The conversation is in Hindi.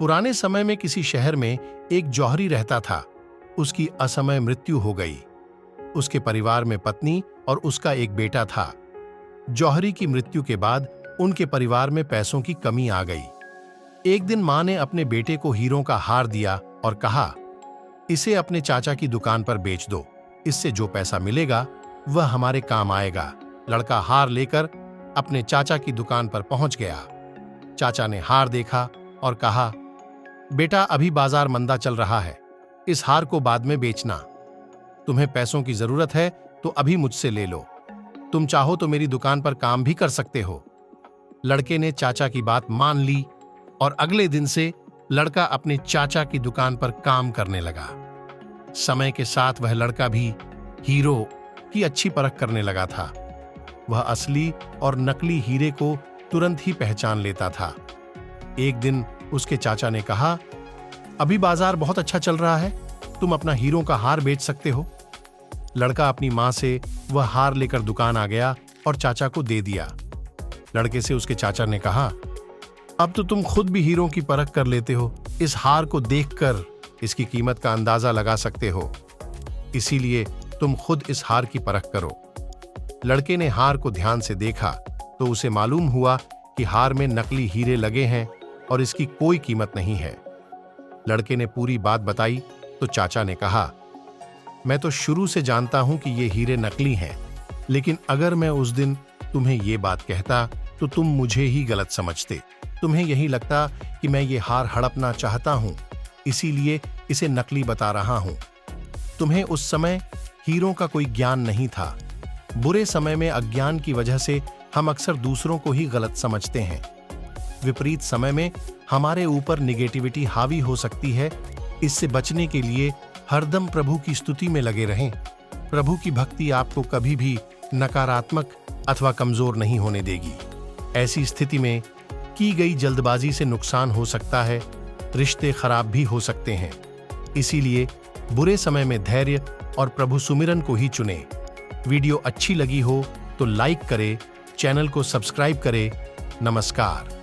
पुराने समय में किसी शहर में एक जौहरी रहता था। उसकी असमय मृत्यु हो गई। उसके परिवार में पत्नी और उसका एक बेटा था। जौहरी की मृत्यु के बाद उनके परिवार में पैसों की कमी आ गई। एक दिन मां ने अपने बेटे को हीरों का हार दिया और कहा, इसे अपने चाचा की दुकान पर बेच दो, इससे जो पैसा मिलेगा वह हमारे काम आएगा। लड़का हार लेकर अपने चाचा की दुकान पर पहुंच गया। चाचा ने हार देखा और कहा, बेटा अभी बाजार मंदा चल रहा है, इस हार को बाद में बेचना। तुम्हें पैसों की जरूरत है तो अभी मुझसे ले लो। तुम चाहो तो मेरी दुकान पर काम भी कर सकते हो। लड़के ने चाचा की बात मान ली और अगले दिन से लड़का अपने चाचा की दुकान पर काम करने लगा। समय के साथ वह लड़का भी हीरो की अच्छी परख करने लगा था। वह असली और नकली हीरे को तुरंत ही पहचान लेता था। एक दिन उसके चाचा ने कहा, अभी बाजार बहुत अच्छा चल रहा है, तुम अपना हीरों का हार बेच सकते हो। लड़का अपनी मां से वह हार लेकर दुकान आ गया और चाचा को दे दिया। लड़के से उसके चाचा ने कहा, अब तो तुम खुद भी हीरों की परख कर लेते हो, इस हार को देखकर इसकी कीमत का अंदाजा लगा सकते हो, इसीलिए तुम खुद इस हार की परख करो। लड़के ने हार को ध्यान से देखा तो उसे मालूम हुआ कि हार में नकली हीरे लगे हैं और इसकी कोई कीमत नहीं है। लड़के ने पूरी बात बताई तो चाचा ने कहा, मैं तो शुरू से जानता हूं कि ये हीरे नकली हैं, लेकिन अगर मैं उस दिन तुम्हें ये बात कहता तो तुम मुझे ही गलत समझते। तुम्हें यही लगता कि मैं ये हार हड़पना चाहता हूं, इसीलिए इसे नकली बता रहा हूं। तुम्हें उस समय हीरों का कोई ज्ञान नहीं था। बुरे समय में अज्ञान की वजह से हम अक्सर दूसरों को ही गलत समझते हैं। विपरीत समय में हमारे ऊपर निगेटिविटी हावी हो सकती है। इससे बचने के लिए हरदम प्रभु की स्तुति में लगे रहें। प्रभु की भक्ति आपको कभी भी नकारात्मक अथवा कमजोर नहीं होने देगी। ऐसी स्थिति में की गई जल्दबाजी से नुकसान हो सकता है, रिश्ते खराब भी हो सकते हैं। इसीलिए बुरे समय में धैर्य और प्रभु सुमिरन को ही चुनें। वीडियो अच्छी लगी हो तो लाइक करें, चैनल को सब्सक्राइब करें। नमस्कार।